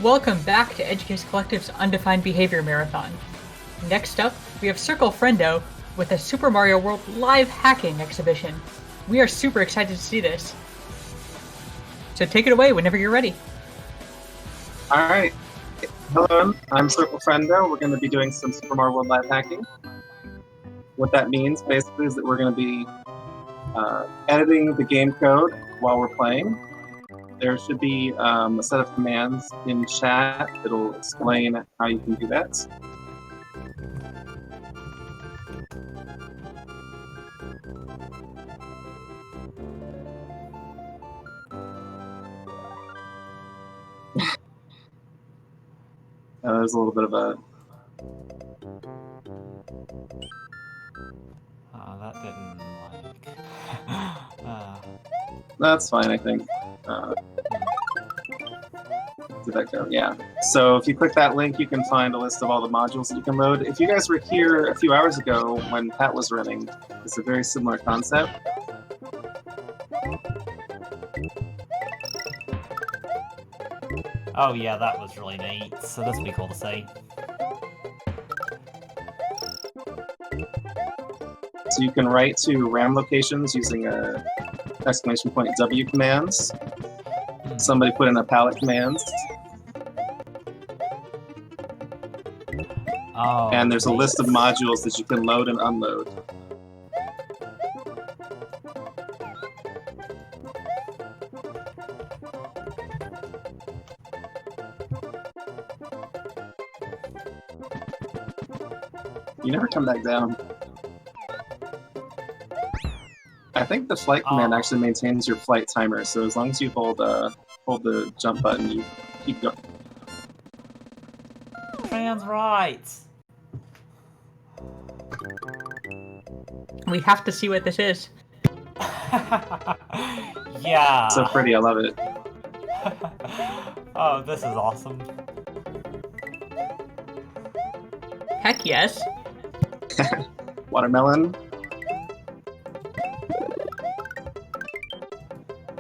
Welcome back to Educase Collective's Undefined Behaviour Marathon. Next up, we have CircleFriendo with a Super Mario World live hacking exhibition. We are super excited to see this. So take it away whenever you're ready. Alright. Hello, I'm CircleFriendo. We're going to be doing some Super Mario World live hacking. What that means, basically, is that we're going to be editing the game code while we're playing. There should be a set of commands in chat that'll explain how you can do that. There's a little bit of a... Oh, that didn't That's fine, I think. Did that go? Yeah. So if you click that link, you can find a list of all the modules that you can load. If you guys were here a few hours ago when Pat was running, it's a very similar concept. Oh yeah, that was really neat. So this would be cool to see. So you can write to RAM locations using a !W commands. Somebody put in a palette commands. Oh, and there's a list of modules that you can load and unload. You never come back down. I think the flight command actually maintains your flight timer, so as long as you hold the jump button, you keep going. Fran's right. We have to see what this is. Yeah. So pretty, I love it. Oh, this is awesome. Heck yes. Watermelon.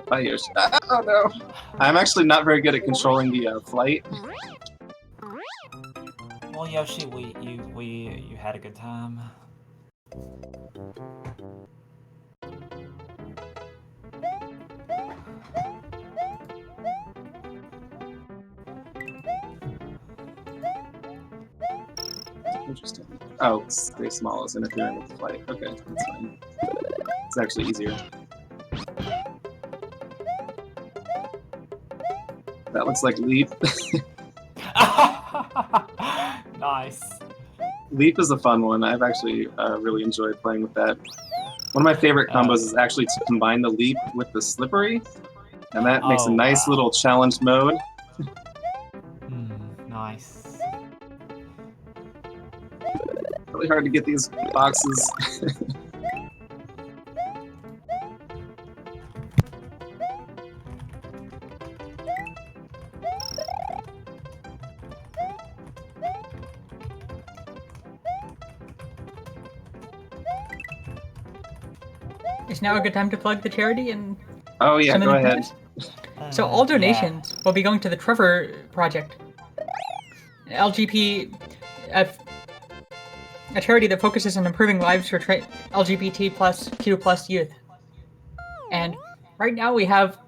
Bye, Yoshi. Oh no! I'm actually not very good at controlling the flight. Well, Yoshi, you had a good time. Interesting. Oh, stay small is interfering with the flight. Okay, that's fine. It's actually easier. That looks like Leap. Nice. Leap is a fun one. I've actually really enjoyed playing with that. One of my favorite combos is actually to combine the Leap with the Slippery, and that makes a nice little challenge mode. Nice. Really hard to get these boxes. Is now a good time to plug the charity and... Oh yeah, go ahead. So all donations will be going to the Trevor Project. LGP... a charity that focuses on improving lives for LGBT+Q+ youth. And right now we have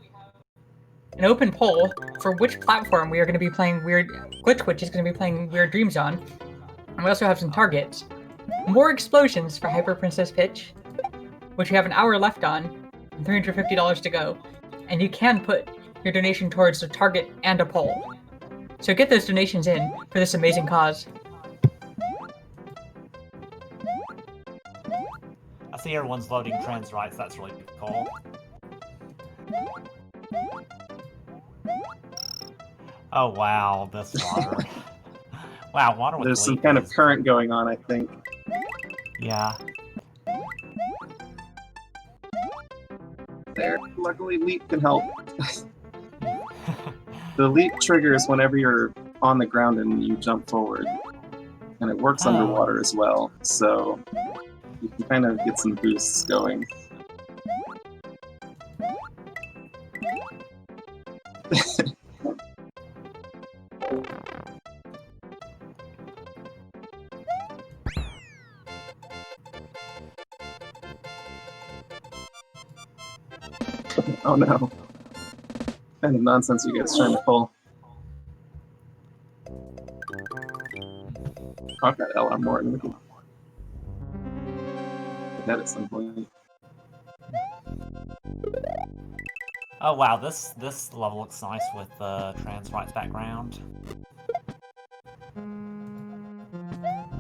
an open poll for which platform we are going to be playing Glitchwitch is going to be playing Weird Dreams on. And we also have some targets. More explosions for Hyper Princess Pitch, which we have an hour left on, and $350 to go. And you can put your donation towards a target and a poll. So get those donations in for this amazing cause. I see everyone's loading trans rights. That's really cool. Oh wow, this water. Wow, water with There's some kind of current going on, I think. Yeah. There, luckily Leap can help. The Leap triggers whenever you're on the ground and you jump forward. And it works underwater as well, so you can kind of get some boosts going. Oh no. What kind of nonsense are you guys trying to pull? I've got L.R. Morton. We can do that at some point. Oh wow, this level looks nice with the trans rights background.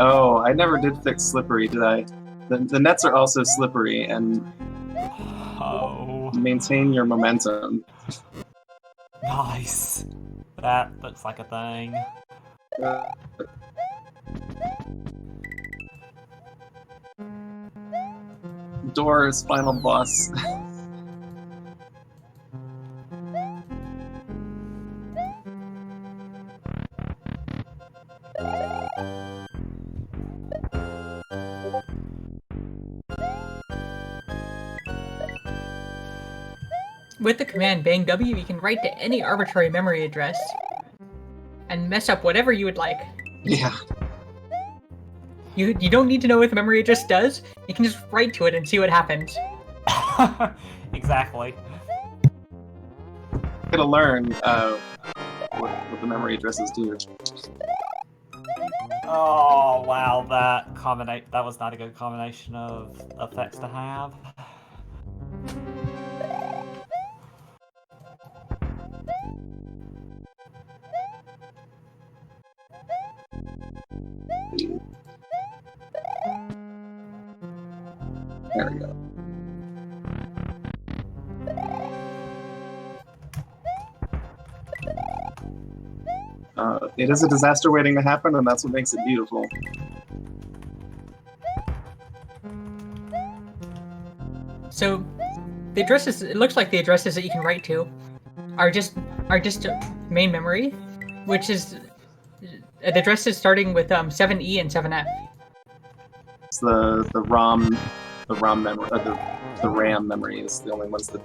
Oh, I never did fix slippery, did I? The nets are also slippery, and Oh, maintain your momentum. nice. That looks like a thing. Doors, final boss. With the command bang W, you can write to any arbitrary memory address and mess up whatever you would like. Yeah. You don't need to know what the memory address does. You can just write to it and see what happens. Exactly. Gotta learn what the memory addresses do. Oh wow, that was not a good combination of effects to have. There we go. It is a disaster waiting to happen, and that's what makes it beautiful. So, the addresses, it looks like the addresses that you can write to are just main memory, which is the addresses starting with 7E and 7F. It's the ROM memory, the RAM memory is the only ones that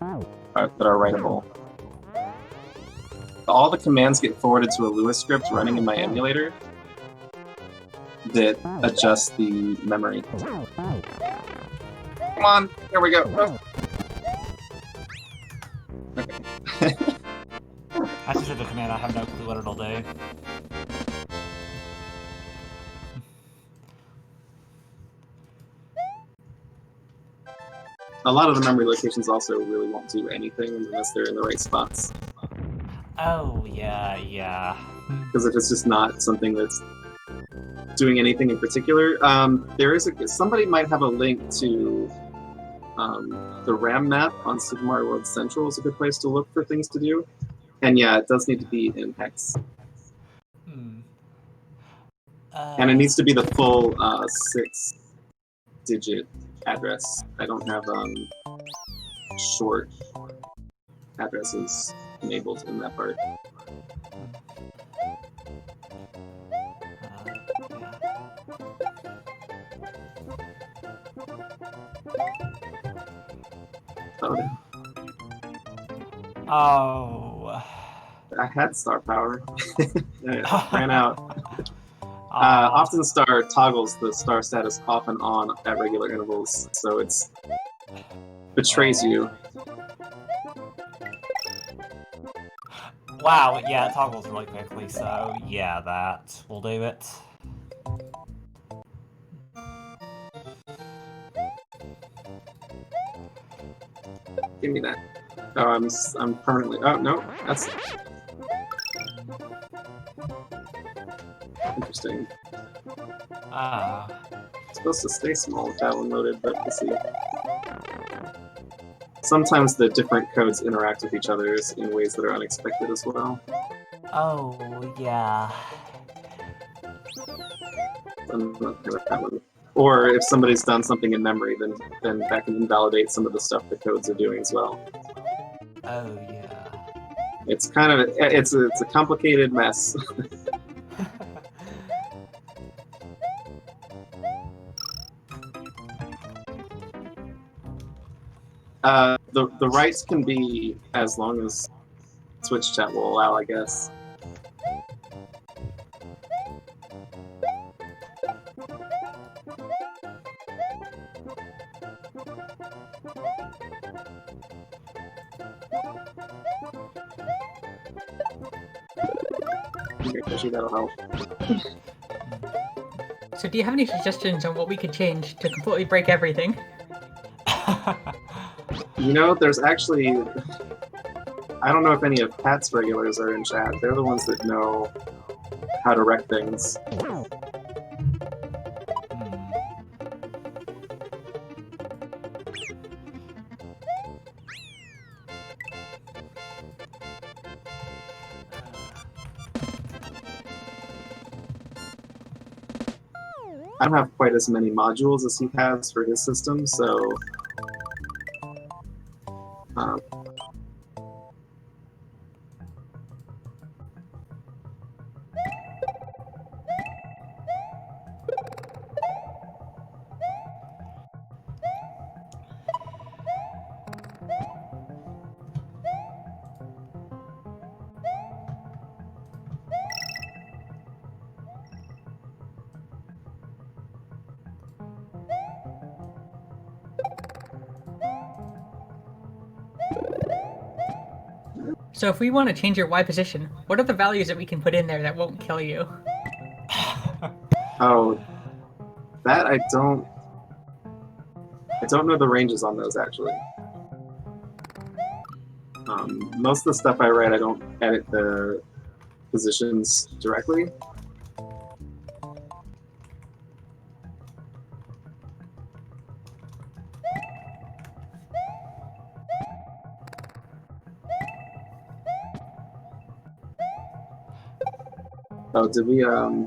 are writable. All the commands get forwarded to a Lewis script running in my emulator that adjusts the memory. Come on, here we go. Oh. Okay. I just did the command, I have no clue what it'll do. A lot of the memory locations also really won't do anything unless they're in the right spots. Oh, yeah. Because if it's just not something that's doing anything in particular, somebody might have a link to the RAM map on Super Mario World Central is a good place to look for things to do. And yeah, it does need to be in hex. And it needs to be the full 6-digit address. I don't have short addresses enabled in that part. Oh no. Oh. I had star power. It ran out. Often star toggles the star status off and on at regular intervals, so it's betrays you. Wow, yeah, it toggles really quickly, so yeah, that will do it. Give me that. Oh, I'm permanently. Oh no, that's interesting. It's supposed to stay small with that one loaded, but we'll see. Sometimes the different codes interact with each other in ways that are unexpected as well. Oh, yeah. I'm not okay with that one. Or if somebody's done something in memory, then that can invalidate some of the stuff the codes are doing as well. Oh, yeah. It's kind of it's a complicated mess. The rights can be as long as Twitch chat will allow, I guess. Here, Fishy, that'll help. So do you have any suggestions on what we could change to completely break everything? You know, there's actually... I don't know if any of Pat's regulars are in chat. They're the ones that know how to wreck things. I don't have quite as many modules as he has for his system, so... So if we want to change your Y position, what are the values that we can put in there that won't kill you? Oh, that I don't know the ranges on those, actually. Most of the stuff I write, I don't edit the positions directly. Oh, did we, Okay,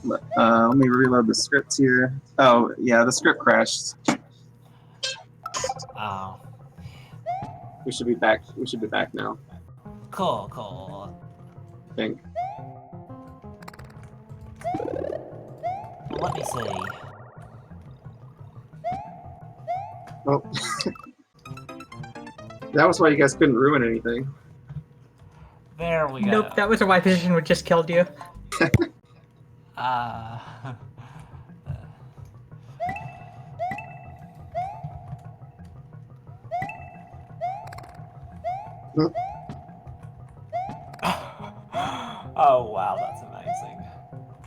let me reload the script here. Oh, yeah, the script crashed. Oh. We should be back. We should be back now, Cool, cool. I think. Let me see. Oh. That was why you guys couldn't ruin anything. There we go. Nope, that was a Y position which just killed you. Oh wow, that's amazing.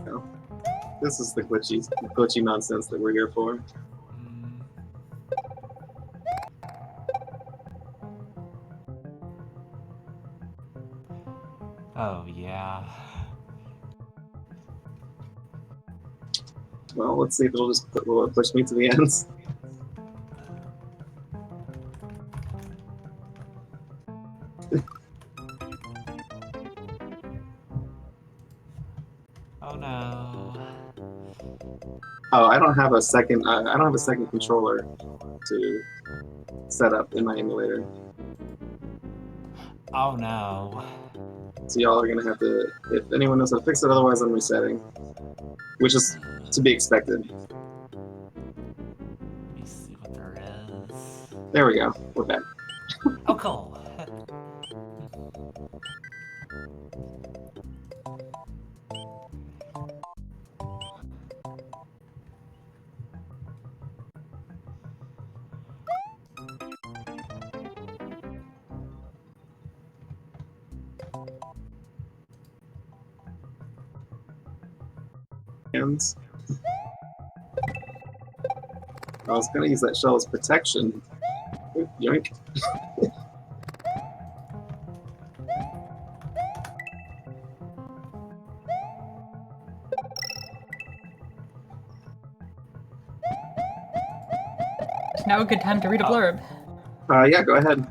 No. This is the glitchy nonsense that we're here for. Oh yeah. Well, let's see if it'll just will it push me to the ends. Oh no. Oh, I don't have a second. I don't have a second controller to set up in my emulator. Oh no. So y'all are gonna have to. If anyone knows how to fix it, otherwise I'm resetting, which is to be expected. Let me see what there is. There we go. We're back. Oh cool. Hands. I was gonna use that shell as protection. Ooh, yoink. It's now a good time to read a blurb. Yeah, go ahead.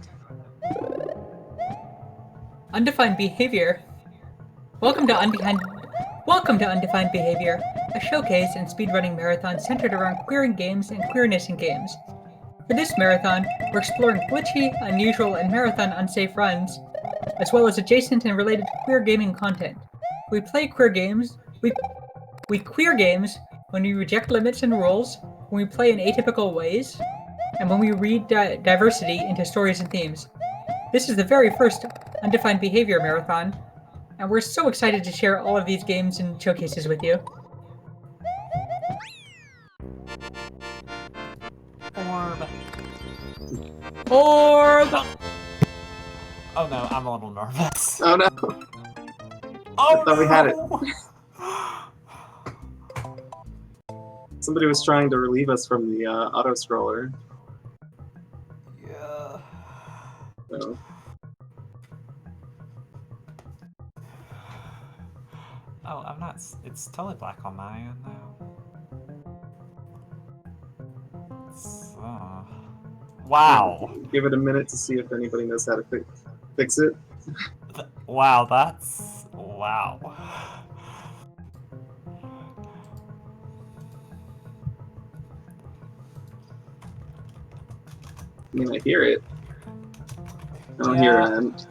Undefined Behavior. Welcome to Undefined Behavior, a showcase and speedrunning marathon centered around queer in games and queerness in games. For this marathon, we're exploring glitchy, unusual, and marathon unsafe runs, as well as adjacent and related queer gaming content. We play queer games. We queer games when we reject limits and rules, when we play in atypical ways, and when we read diversity into stories and themes. This is the very first Undefined Behavior marathon, and we're so excited to share all of these games and showcases with you. Orb. For the... Oh no, I'm a little nervous. Oh no! Oh, I thought we had it. it. Somebody was trying to relieve us from the auto-scroller. Yeah. So. Oh, I'm not. It's totally black on my end now. Wow. Give it a minute to see if anybody knows how to fix it. Wow, that's... Wow. I mean, I hear it. I don't hear it.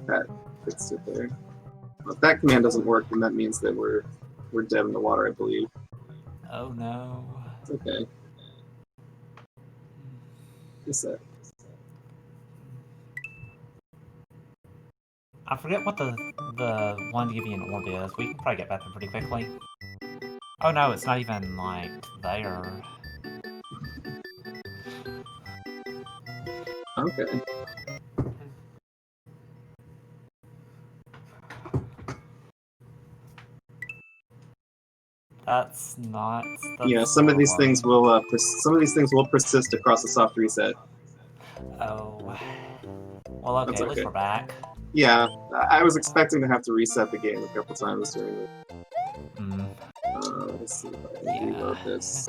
That fixed it there. Well, if that command doesn't work, then that means that we're dead in the water, I believe. Oh no. It's okay. Reset. I forget what the one to give you an orb is. We can probably get back there pretty quickly. Oh no, it's not even, like, there. Okay. That's not... Yeah, some of these things will persist across a soft reset. Oh. Well, okay, That's at least okay. we're back. Yeah, I was expecting to have to reset the game a couple times during it. Let's see if I reload this.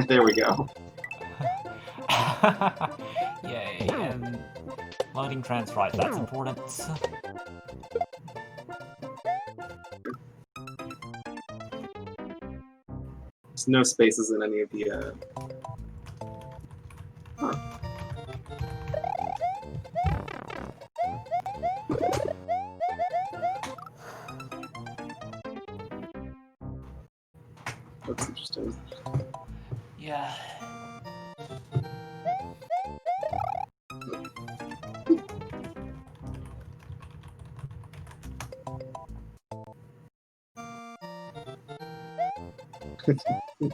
There we go. Yay, and loading trans right, that's important. There's no spaces in any of the That's interesting. Yeah.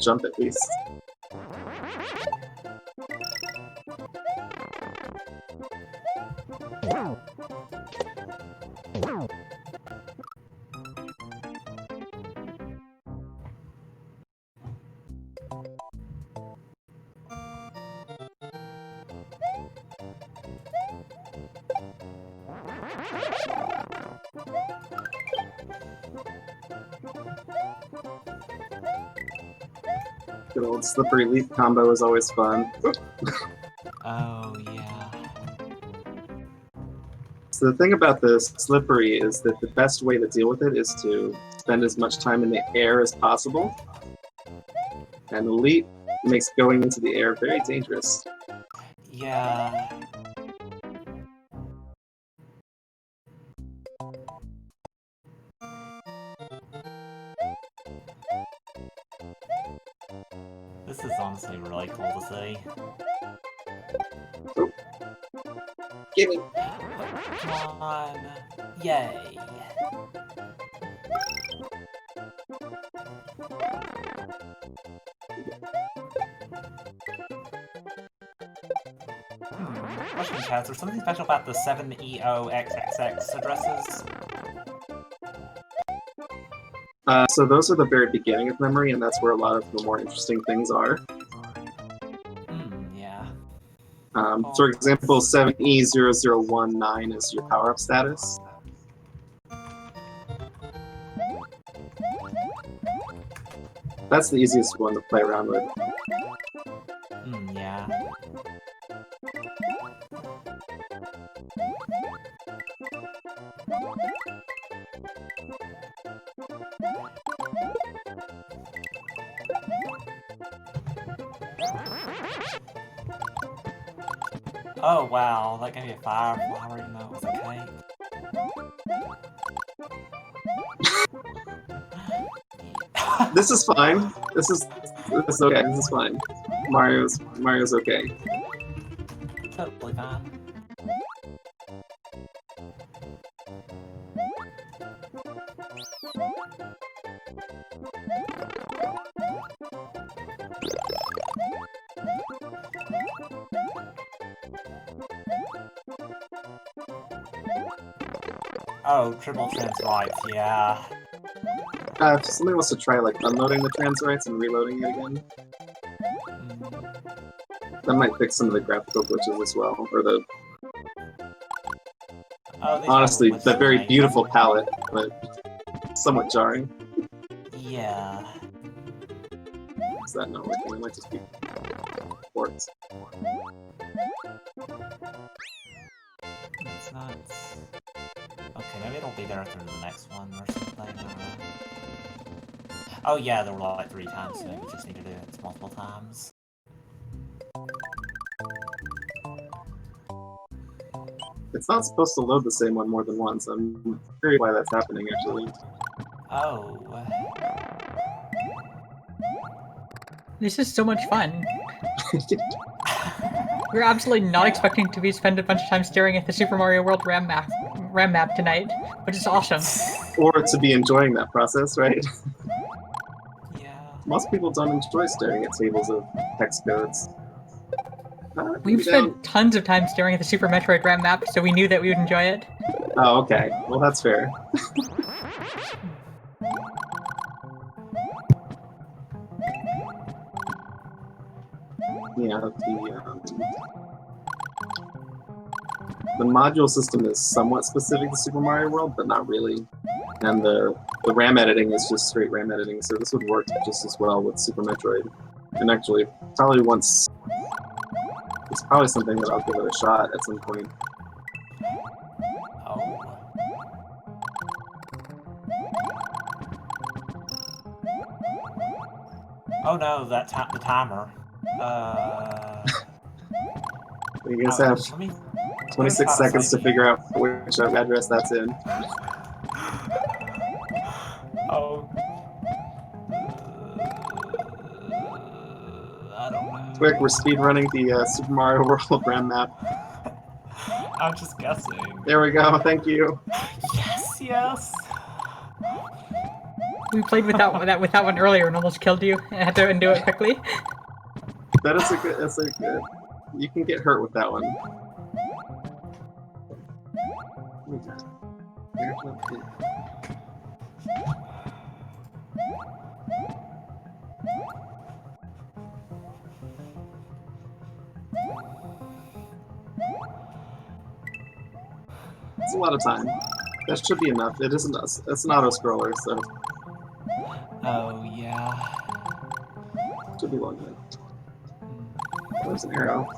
Jump at least. Good old slippery leap combo is always fun. Oh, yeah. So the thing about the slippery is that the best way to deal with it is to spend as much time in the air as possible. And the leap makes going into the air very dangerous. Yeah. This is honestly really cool to see. Oh. Gimme! Come on. Yay. Question, Chaz, there's something special about the 7EOXXX addresses? So those are the very beginning of memory, and that's where a lot of the more interesting things are. Yeah. For example, 7E0019 is your power-up status. That's the easiest one to play around with. Yeah. Oh wow, that gave me a fire flower even though it was a cake. This is fine. This is okay. This is fine. Mario's okay. Totally fine. Oh, triple trans rights, yeah. If somebody wants to try like unloading the trans rights and reloading it again, that might fix some of the graphical glitches as well, or the honestly the very beautiful palette, but somewhat jarring. Yeah. Is that not working? It might just be ports. It's not. Okay, maybe it'll be there through the next one or something. I don't know. Oh yeah, there were like 3 times, so maybe we just need to do it multiple times. It's not supposed to load the same one more than once. I'm curious why that's happening, actually. Oh. This is so much fun. We're absolutely not expecting to spend a bunch of time staring at the Super Mario World RAM map tonight, but it's awesome. Or to be enjoying that process, right? Yeah. Most people don't enjoy staring at tables of hex codes. We've spent tons of time staring at the Super Metroid RAM map, so we knew that we would enjoy it. Oh, okay. Well, that's fair. Yeah, the module system is somewhat specific to Super Mario World, but not really. And the RAM editing is just straight RAM editing, so this would work just as well with Super Metroid. And actually, probably once... It's probably something that I'll give it a shot at some point. Oh. Oh no, the timer. You guys have 26 seconds to figure out which address that's in. Oh. I don't know. Quick, we're speedrunning the Super Mario World RAM map. I'm just guessing. There we go, thank you. Yes, yes. We played with that one earlier and almost killed you. I had to undo it quickly. That's a good. You can get hurt with that one. It's a lot of time. That should be enough. It isn't us. It's an auto-scroller, so... Oh, yeah. Should be long enough. There's an arrow.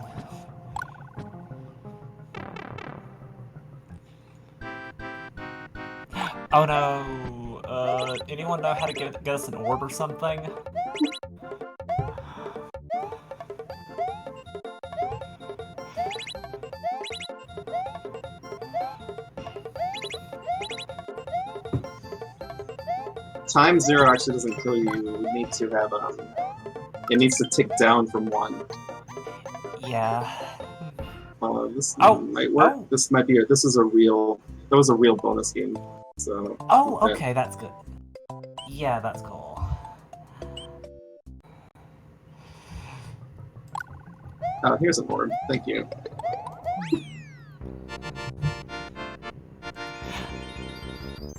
Oh no. Anyone know how to get us an orb or something? Time 0 actually doesn't kill you. You need to have it needs to tick down from 1. Yeah. This might work. Oh. This might be. This is a real. That was a real bonus game. So. Oh, okay, that's good. Yeah, that's cool. Oh, here's an orb. Thank you.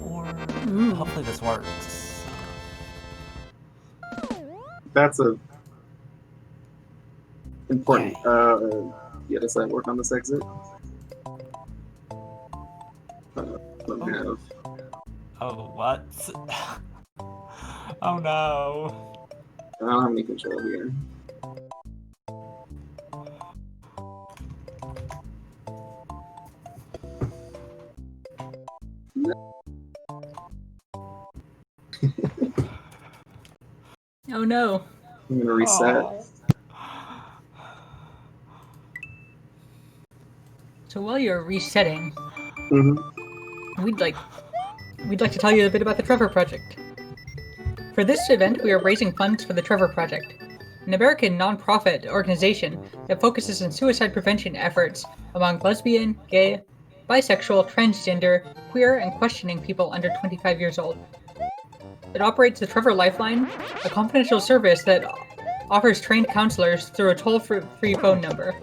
Or hopefully this works. That's a important. Yeah, does that work on this exit? Don't have. Oh, what? Oh no. I don't have any control here. Oh no. I'm gonna reset. Oh. So while you're resetting, Mm-hmm. we'd like to tell you a bit about the Trevor Project. For this event, we are raising funds for the Trevor Project, an American non-profit organization that focuses on suicide prevention efforts among lesbian, gay, bisexual, transgender, queer, and questioning people under 25 years old. It operates the Trevor Lifeline, a confidential service that offers trained counselors through a toll-free phone number.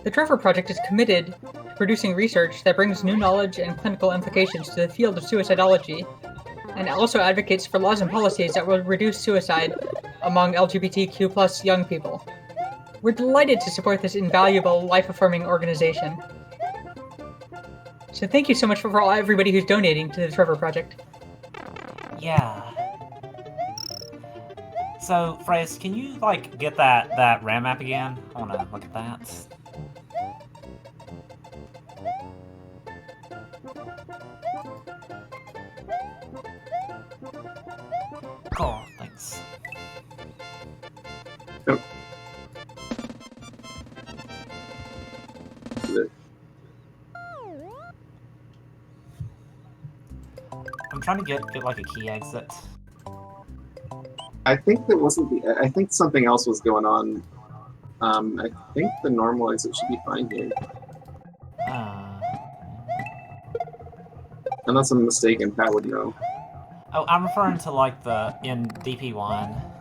The Trevor Project is committed to producing research that brings new knowledge and clinical implications to the field of suicidology, and also advocates for laws and policies that will reduce suicide among LGBTQ+ young people. We're delighted to support this invaluable, life-affirming organization. So thank you so much for everybody who's donating to the Trevor Project. Yeah. So, Freys, can you, like, get that RAM map again? I want to look at that. Cool, thanks. Yep. I'm trying to get like a key exit. I think that wasn't the. I think something else was going on. I think the normal exit should be fine here. Unless I'm mistaken, Pat would know. Oh, I'm referring to like in DP1.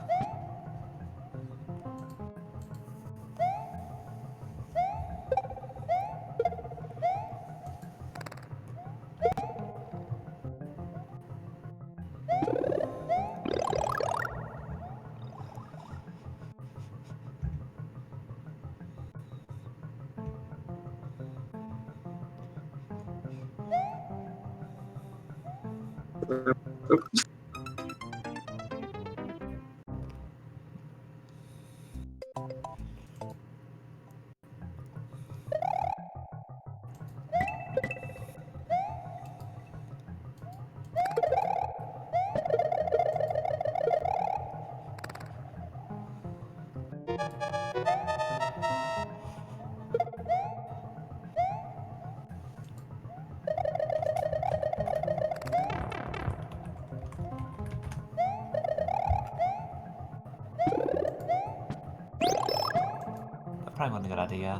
That probably wasn't a good idea.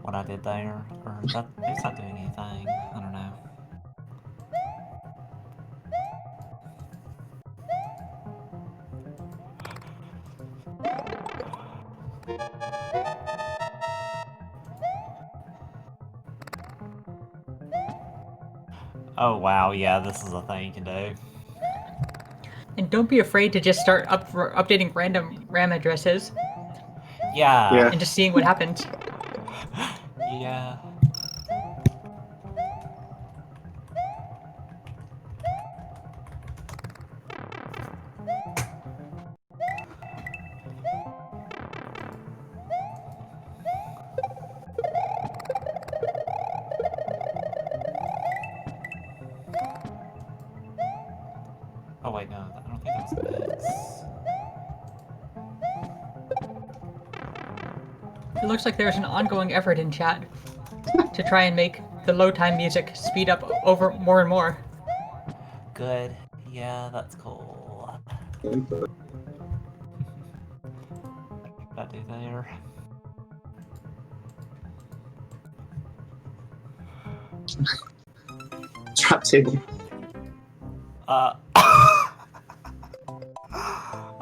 What I did there, or that it's not doing anything. I don't know. Oh wow, yeah, this is a thing you can do. And don't be afraid to just start updating random RAM addresses. Yeah. And just seeing what happens. Yeah. Oh wait, no, I don't think that was an X. It looks like there's an ongoing effort in chat to try and make the load time music speed up over more and more. Good. Yeah, that's cool. Input. What do there? Drop table.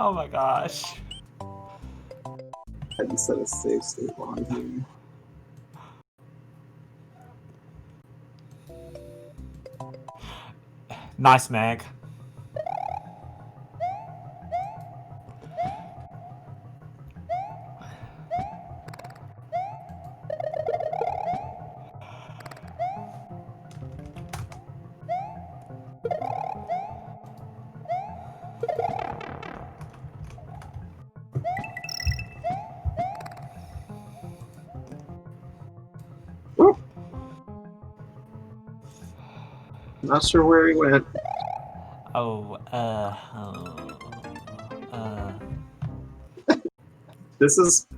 Oh my gosh. I had to set a save state on here. Nice, Meg. Not sure where he went. Oh, This is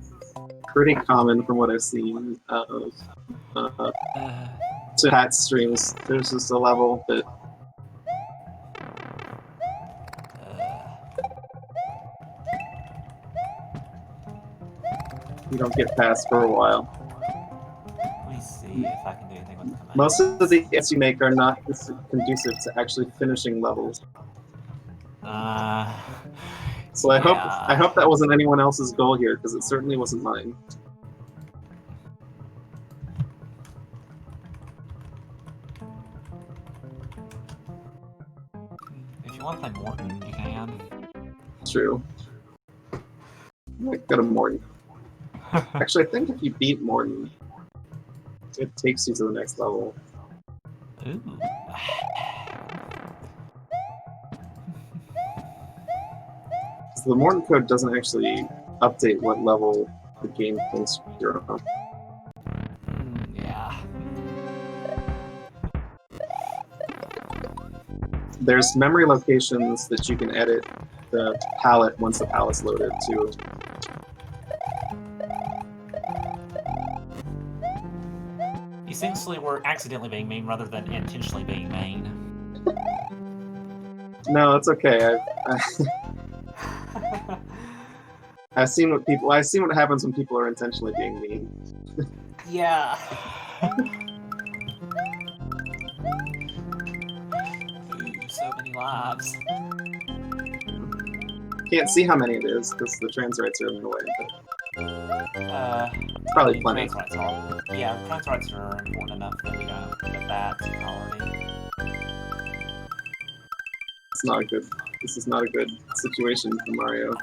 pretty common from what I've seen of to hat streams. There's just a level that you don't get past for a while. see if I can do anything with the command. Most of the hits you make are not conducive to actually finishing levels. So I hope that wasn't anyone else's goal here, because it certainly wasn't mine. If you want to play Morton, you can. True. Go to Morton. Actually, I think if you beat Morton, it takes you to the next level. Ooh. Because the Morton code doesn't actually update what level the game thinks you're on. Yeah. There's memory locations that you can edit the palette once the palette's loaded too. Essentially, we're accidentally being mean rather than intentionally being mean. No, it's okay. I've seen what happens when people are intentionally being mean. Yeah. Ooh, so many lives. Can't see how many it is because the trans rights are in the way, but it's probably plenty. Trans rights are, yeah, trans rights are important enough that we don't get that priority. This is not a good situation for Mario.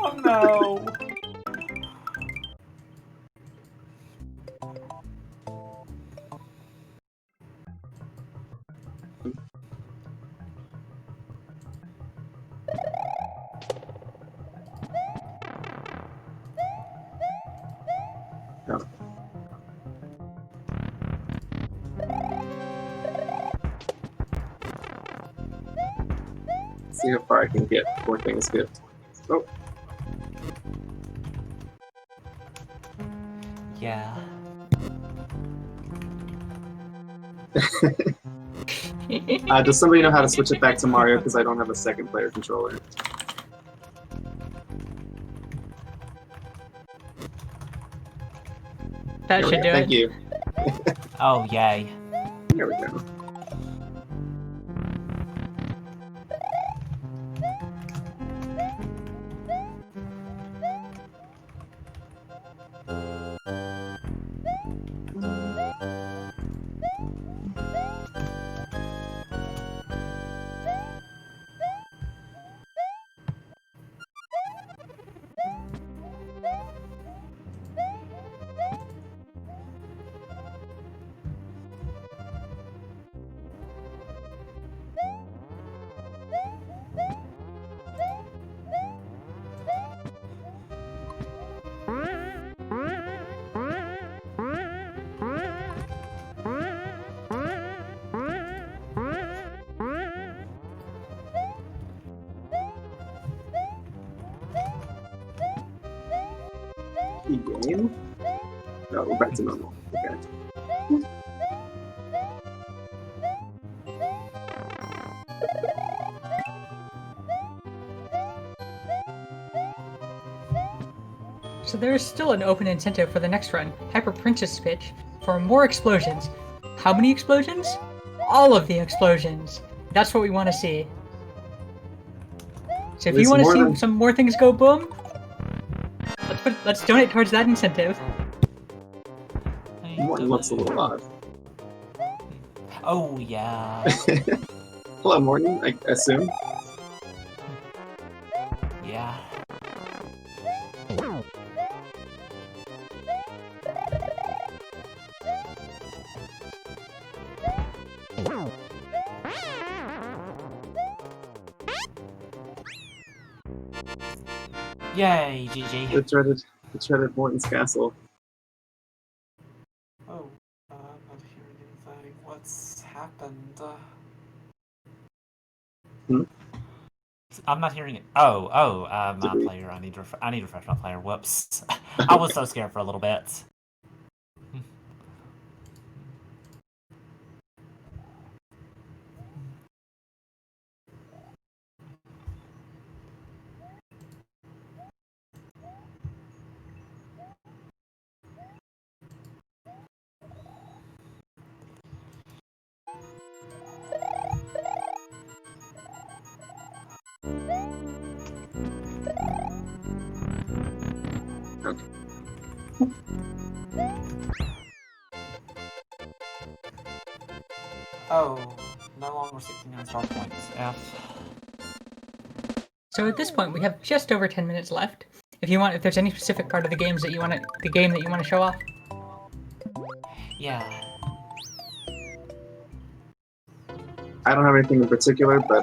Oh no! No. See how far I can get before things get. Oh. Yeah. Does somebody know how to switch it back to Mario? Because I don't have a second player controller. That should do it. Thank you. Oh, yay. There we go. Game? No, we're back to normal. Okay. So there is still an open incentive for the next run, Hyper Princess pitch, for more explosions. How many explosions? All of the explosions. That's what we want to see. So if you want to see some more things go boom, let's donate towards that incentive. Morton looks a little odd. Oh, yeah. Hello, Morton, I assume. Yeah. Yay, GG. The dreaded Morton's castle. Oh, I'm not hearing anything. What's happened? I'm not hearing it. My player. I need to refresh my player. Whoops. I was so scared for a little bit. Okay. Oh, no longer 69 star points. F. So at this point, we have just over 10 minutes left. If there's any specific part of the game that you want to show off. Yeah. I don't have anything in particular, but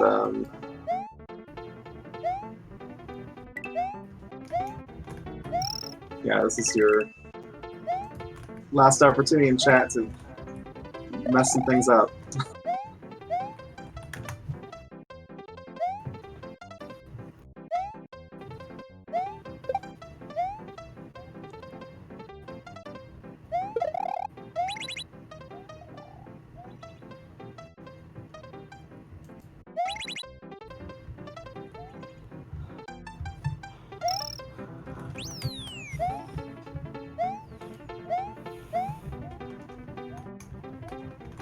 yeah, this is your last opportunity in chat to mess some things up.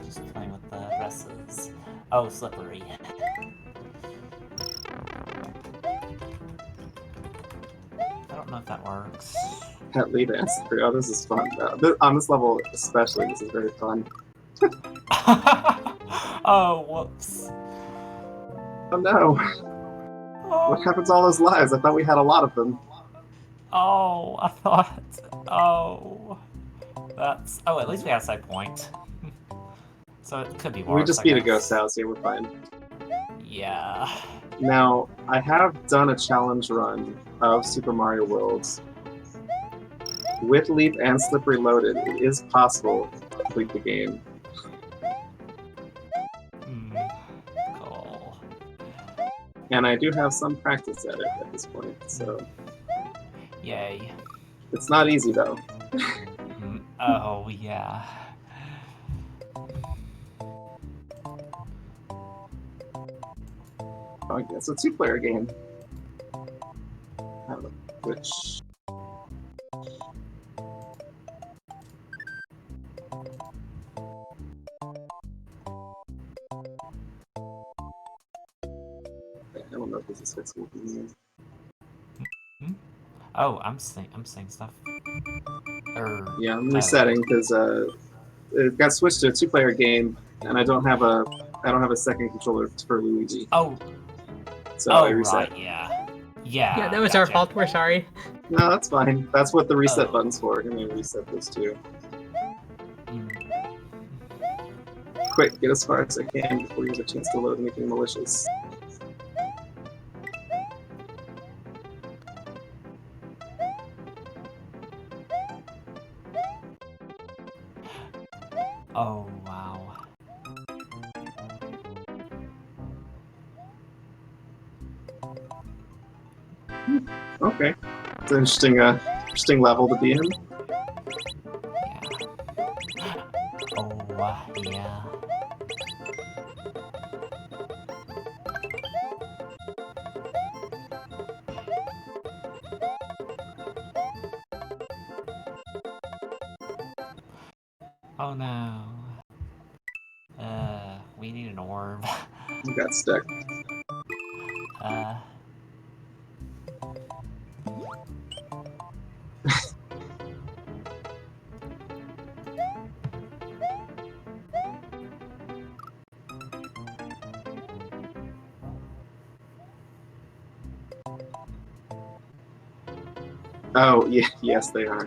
Just playing with the dresses. Oh, slippery. I don't know if that works. Pet lead answer. Oh, this is fun. On this level, especially, this is very fun. Oh, whoops. Oh no! Oh. What happened to all those lives? I thought we had a lot of them. Oh, I thought. Oh. That's. Oh, at least we have a side point. So it could be worse. We just beat a ghost house here, we're fine. Yeah. Now, I have done a challenge run of Super Mario World. With Leap and Slippery loaded, it is possible to complete the game. Cool. And I do have some practice at it at this point, so... Yay. It's not easy, though. Oh, yeah. Oh, yeah, it's a two-player game. Which... I don't know if this is fixable. Oh, I'm saying stuff. Yeah, I'm resetting because it got switched to a two-player game, and I don't have a second controller for Luigi. Oh. So I reset. Right, yeah. Yeah. Yeah, that was our fault. We're sorry. No, that's fine. That's what the reset button's for. I'm gonna reset this too. Quick, get as far as I can before you have a chance to load anything malicious. Oh, wow. Okay. It's an interesting level to be in. Yeah. Oh, yeah. Oh no. We need an orb. You got stuck. Oh, yeah, yes, they are.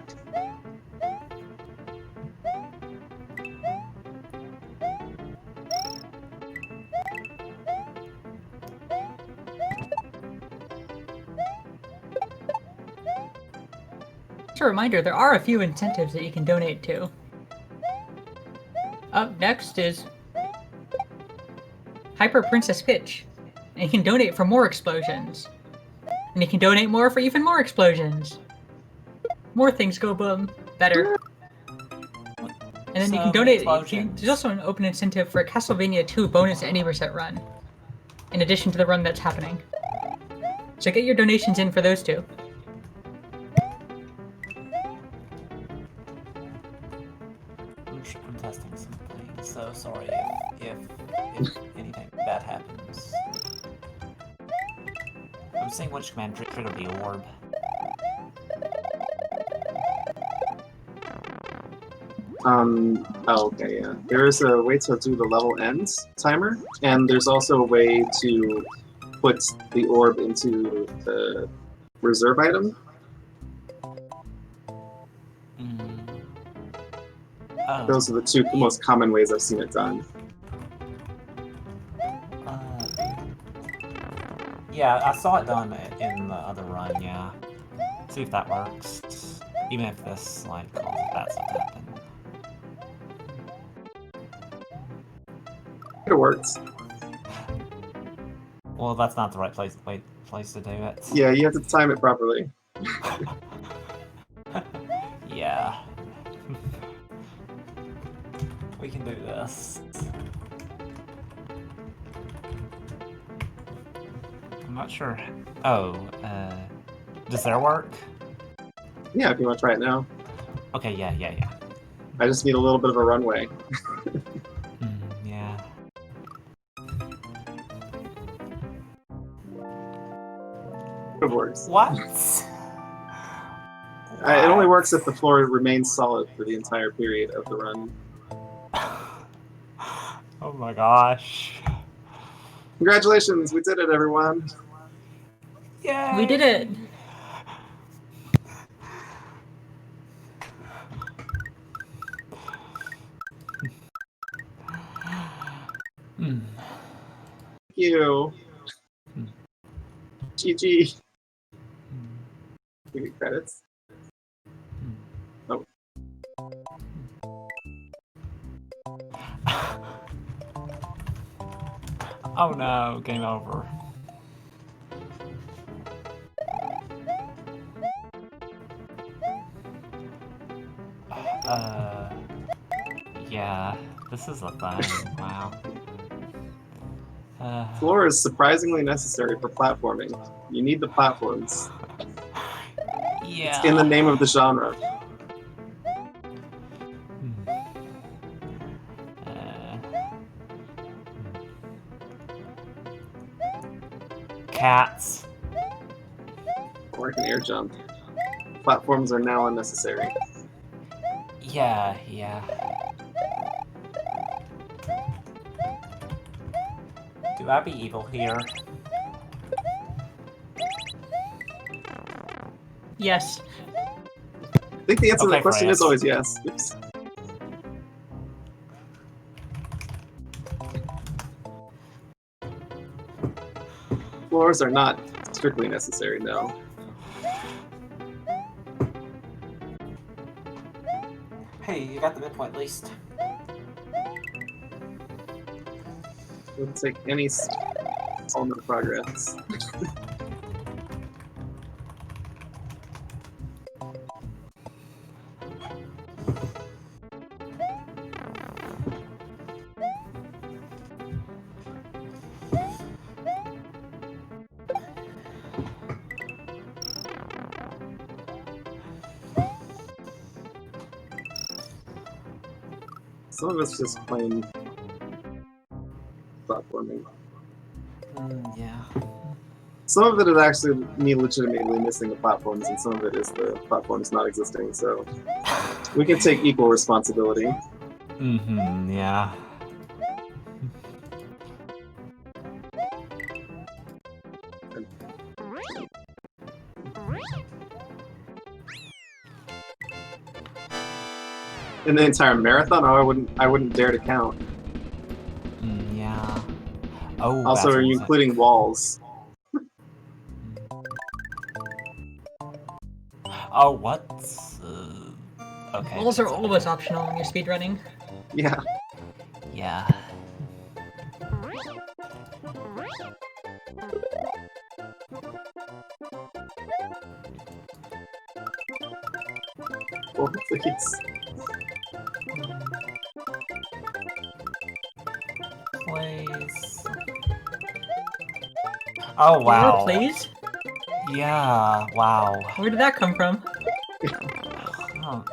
Just a reminder, there are a few incentives that you can donate to. Up next is Hyper Princess Peach, and you can donate for more explosions. And you can donate more for even more explosions. More things go boom. Better. And then you can donate. There's also an open incentive for a Castlevania 2 bonus any reset run, in addition to the run that's happening. So get your donations in for those two. I'm testing something, so sorry if anything bad happens. I'm seeing which command triggered the orb. Oh, okay, yeah. There is a way to do the level ends timer, and there's also a way to put the orb into the reserve item. Oh. Those are the two most common ways I've seen it done. Yeah, I saw it done in the other run, yeah. See if that works. Even if this, like, causes bad stuff to happen. It works. Well, that's not the right place to do it. Yeah, you have to time it properly. Yeah. We can do this. I'm not sure. Oh, does there work? Yeah, if you want to try it now. Okay, yeah. I just need a little bit of a runway. Yeah. It works. What? It only works if the floor remains solid for the entire period of the run. Oh my gosh. Congratulations, we did it, everyone. Yay! We did it. Thank you. GG. We get credits. Oh. Oh no, game over. Yeah, this is a thing, wow. Floor is surprisingly necessary for platforming. You need the platforms. Yeah. It's in the name of the genre. Cats. Or I can air jump. Platforms are now unnecessary. Yeah. Do I be evil here? Yes. I think the answer to that question France. is always yes. Oops. Floors are not strictly necessary, no. Hey, you got the midpoint at least. Wouldn't take any element of progress. Some of it's just plain platforming. Yeah. Some of it is actually me legitimately missing the platforms, and some of it is the platforms not existing, so we can take equal responsibility. Yeah. In the entire marathon, oh, I wouldn't dare to count. Yeah. Oh, Also, are you including walls? Oh, what? Okay. Walls are always optional when you're speedrunning. Yeah. Yeah. Well, please. Please. Oh, wow. Please? Yeah, wow. Where did that come from? Oh,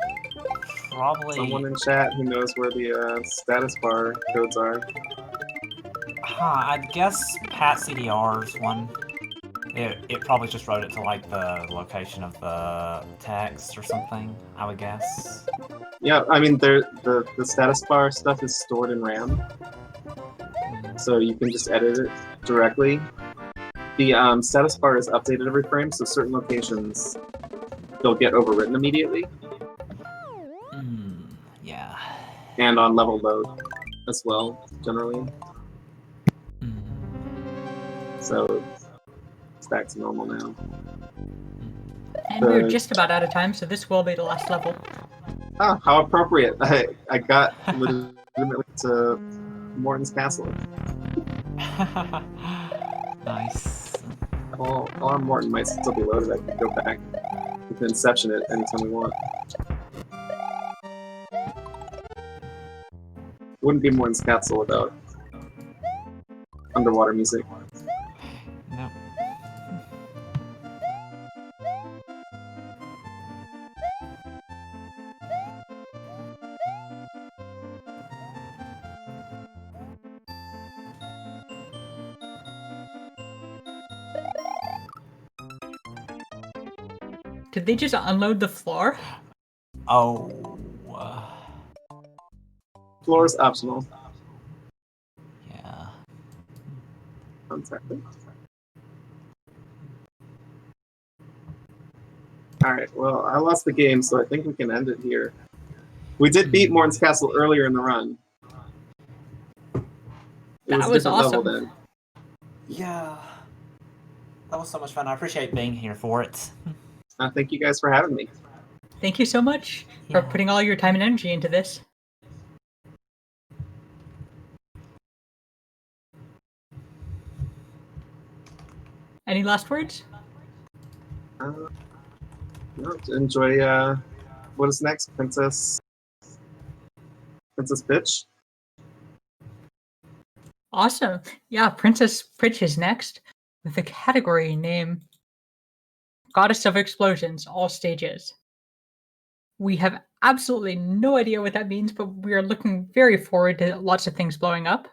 Probably. Someone in chat who knows where the status bar codes are. I'd guess Pat CDR's one. It probably just wrote it to like the location of the text or something, I would guess. Yeah, I mean the status bar stuff is stored in RAM, so you can just edit it directly. The status bar is updated every frame, so certain locations they'll get overwritten immediately. Yeah. And on level load as well, generally. So it's back to normal now. And we're just about out of time, so this will be the last level. Ah, how appropriate. I got legitimately to Morton's Castle. Nice. Our Morton might still be loaded. I can go back. We can Inception it anytime we want. Wouldn't be Morton's Castle without underwater music. No. Did they just unload the floor? Oh. Floor is optional. Yeah. Alright, well, I lost the game, so I think we can end it here. We did beat Morton's Castle earlier in the run. That was awesome. Level then. Yeah. That was so much fun. I appreciate being here for it. Thank you guys for having me. Thank you so much for putting all your time and energy into this. Any last words? No, enjoy what is next, Princess Pitch? Awesome. Yeah, Princess Pitch is next with the category name Goddess of Explosions, all stages. We have absolutely no idea what that means, but we are looking very forward to lots of things blowing up.